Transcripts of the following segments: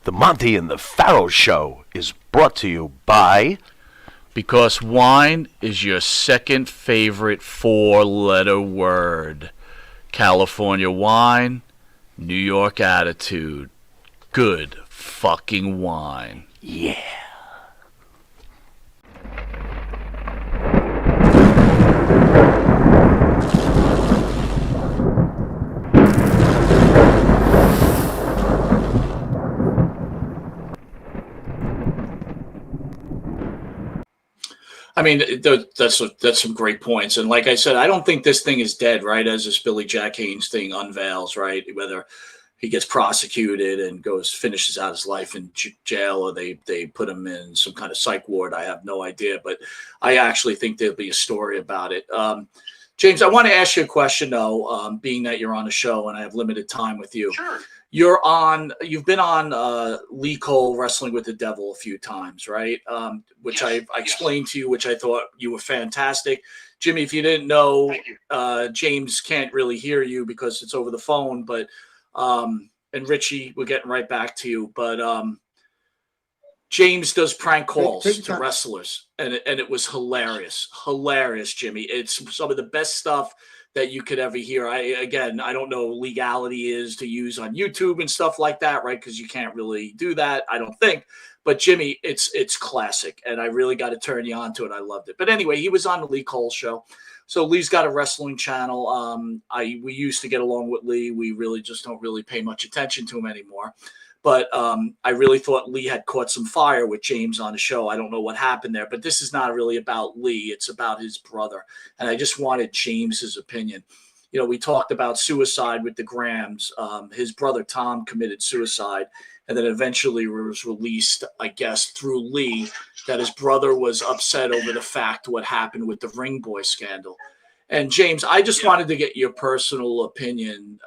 The Monte and the Pharaoh Show is brought to you by... Because wine is your second favorite four-letter word. California wine, New York attitude. Good fucking wine. Yeah. I mean, that's some great points. And like I said, I don't think this thing is dead, right? As this Billy Jack Haynes thing unveils, right? Whether he gets prosecuted and finishes out his life in jail, or they put him in some kind of psych ward, I have no idea. But I actually think there'll be a story about it. James, I want to ask you a question, though, being that you're on the show and I have limited time with you. Sure. You've been on Lee Cole Wrestling with the Devil a few times, right? Which Yes, I explained to you, which I thought you were fantastic. Jimmy, if you didn't know, James can't really hear you because it's over the phone, but and Richie, we're getting right back to you, but James does prank calls to wrestlers, and it was hilarious, Jimmy. It's some of the best stuff that you could ever hear. I don't know legality is to use on YouTube and stuff like that, right? Because you can't really do that, I don't think. But Jimmy, it's classic, and I really got to turn you on to it. I loved it. But anyway, he was on the Lee Cole show. So Lee's got a wrestling channel. We used to get along with Lee. We really just don't really pay much attention to him anymore. But I really thought Lee had caught some fire with James on the show. I don't know what happened there, but this is not really about Lee. It's about his brother. And I just wanted James's opinion. You know, we talked about suicide with the Grahams. His brother Tom committed suicide, and then eventually was released, I guess, through Lee, that his brother was upset over the fact what happened with the Ring Boy scandal. And James, I just wanted to get your personal opinion.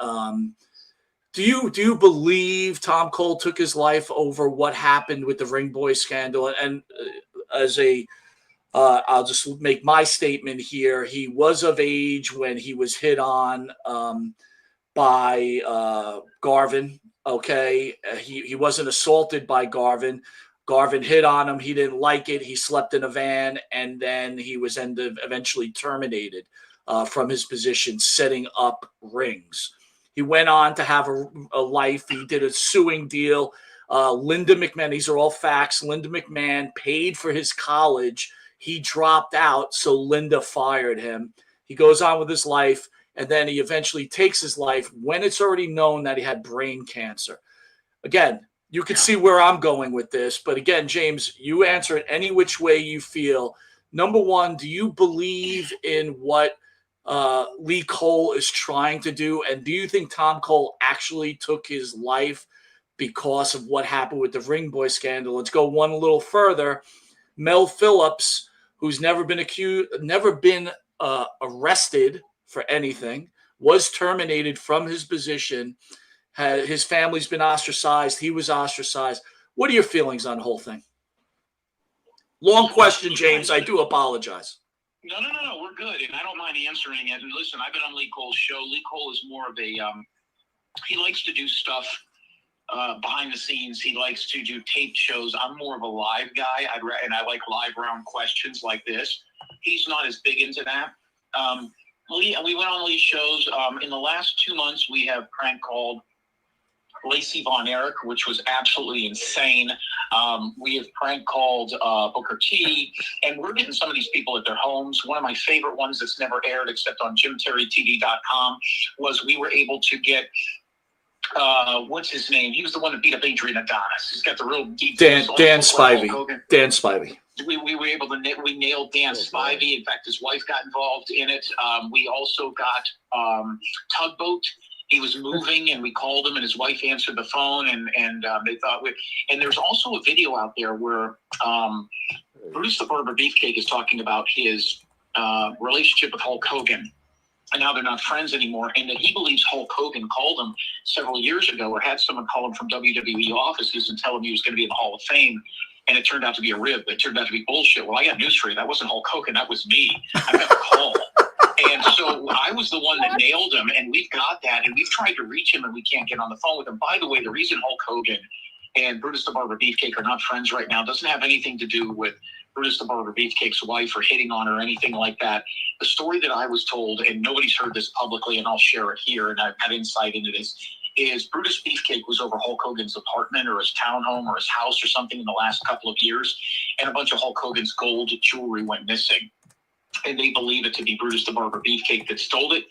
Do you believe Tom Cole took his life over what happened with the Ring Boy scandal? And I'll just make my statement here. He was of age when he was hit on by Garvin. Okay, he wasn't assaulted by Garvin. Garvin hit on him. He didn't like it. He slept in a van, and then he was eventually terminated from his position setting up rings. He went on to have a life. He did a suing deal. Linda McMahon, these are all facts. Linda McMahon paid for his college. He dropped out, so Linda fired him. He goes on with his life, and then he eventually takes his life when it's already known that he had brain cancer. Again, you can see where I'm going with this. But again, James, you answer it any which way you feel. Number one, do you believe in what Lee Cole is trying to do? And do you think Tom Cole actually took his life because of what happened with the Ring Boy scandal? Let's go one a little further. Mel Phillips, who's never been arrested for anything, was terminated from his position. His family's been ostracized. He was ostracized. What are your feelings on the whole thing? Long question, James. I do apologize. No, we're good, and I don't mind answering it. And listen, I've been on Lee Cole's show. Lee Cole is more of a, he likes to do stuff behind the scenes. He likes to do taped shows. I'm more of a live guy, and I like live round questions like this. He's not as big into that. We went on Lee's shows. In the last 2 months, we have prank called Lacey Von Erich, which was absolutely insane. We have prank called Booker T, and we're getting some of these people at their homes. One of my favorite ones that's never aired except on JimTerryTV.com was we were able to get, what's his name? He was the one that beat up Adrian Adonis. He's got the real deep... Dan Spivey. Dan Spivey. We were able to nail Dan Spivey. In fact, his wife got involved in it. We also got Tugboat. He was moving, and we called him, and his wife answered the phone, and they thought and there's also a video out there where Bruce the Barber Beefcake is talking about his relationship with Hulk Hogan, and how they're not friends anymore, and that he believes Hulk Hogan called him several years ago, or had someone call him from WWE offices and tell him he was going to be in the Hall of Fame. And it turned out to be a rib. It turned out to be bullshit. Well, I got news for you. That wasn't Hulk Hogan. That was me. I got the call. And so I was the one that nailed him. And we've got that. And we've tried to reach him, and we can't get on the phone with him. By the way, the reason Hulk Hogan and Brutus the Barber Beefcake are not friends right now. It doesn't have anything to do with Brutus the Barber Beefcake's wife or hitting on her or anything like that. The story that I was told, and nobody's heard this publicly, and I'll share it here, and I've had insight into this, is Brutus Beefcake was over Hulk Hogan's apartment or his townhome or his house or something in the last couple of years, and a bunch of Hulk Hogan's gold jewelry went missing. And they believe it to be Brutus the Barber Beefcake that stole it.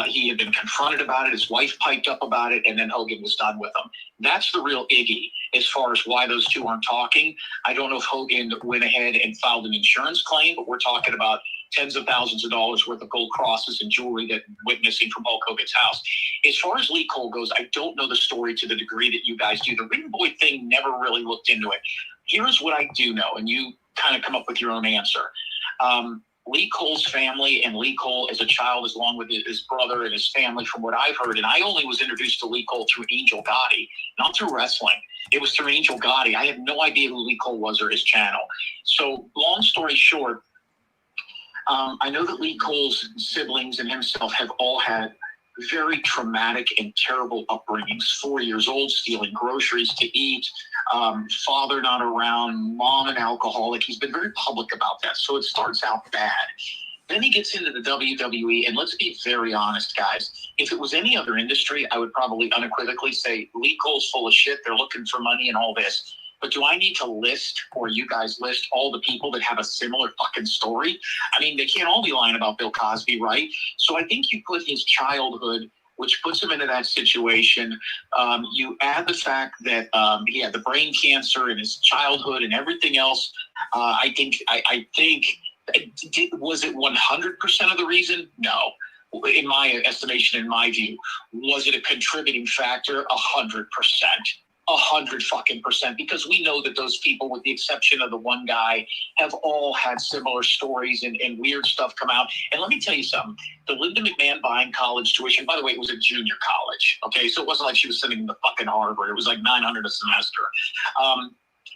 He had been confronted about it. His wife piped up about it, and then Hogan was done with him. That's the real Iggy as far as why those two aren't talking. I don't know if Hogan went ahead and filed an insurance claim, but we're talking about tens of thousands of dollars worth of gold crosses and jewelry that went missing from Hulk Hogan's house. As far as Lee Cole goes, I don't know the story to the degree that you guys do. The Ring Boy thing never really looked into it. Here's what I do know, and you kind of come up with your own answer. Lee Cole's family and Lee Cole as a child, as long with his brother and his family, from what I've heard, and I only was introduced to Lee Cole through Angel Gotti, not through wrestling. It was through Angel Gotti. I had no idea who Lee Cole was or his channel. So long story short, I know that Lee Cole's siblings and himself have all had very traumatic and terrible upbringings. 4 years old, stealing groceries to eat, father not around, mom an alcoholic. He's been very public about that. So it starts out bad. Then he gets into the WWE, and let's be very honest, guys. If it was any other industry, I would probably unequivocally say Lee Cole's full of shit. They're looking for money and all this. But do I need to list, or you guys list, all the people that have a similar fucking story? I mean, they can't all be lying about Bill Cosby, right? So I think you put his childhood, which puts him into that situation. You add the fact that he had the brain cancer in his childhood and everything else. I think, was it 100% of the reason? No. In my estimation, in my view, was it a contributing factor? 100%. 100%, because we know that those people, with the exception of the one guy, have all had similar stories and weird stuff come out. And let me tell you something. The Linda McMahon buying college tuition, by the way, it was a junior college. Okay. So it wasn't like she was sending them to fucking Harvard. It was like $900 a semester.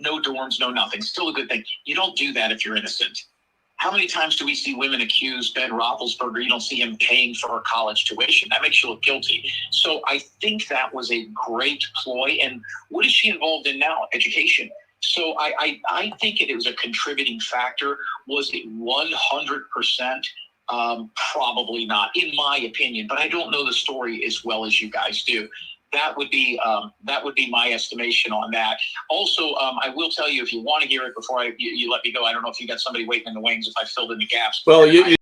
No dorms, no nothing. Still a good thing. You don't do that if you're innocent. How many times do we see women accuse Ben Roethlisberger? You don't see him paying for her college tuition. That makes you look guilty. So I think that was a great ploy. And what is she involved in now? Education. So I think it was a contributing factor. Was it 100%? Probably not, in my opinion. But I don't know the story as well as you guys do. That would be my estimation on that. Also, I will tell you, if you want to hear it before you let me go, I don't know if you got somebody waiting in the wings if I filled in the gaps. Well,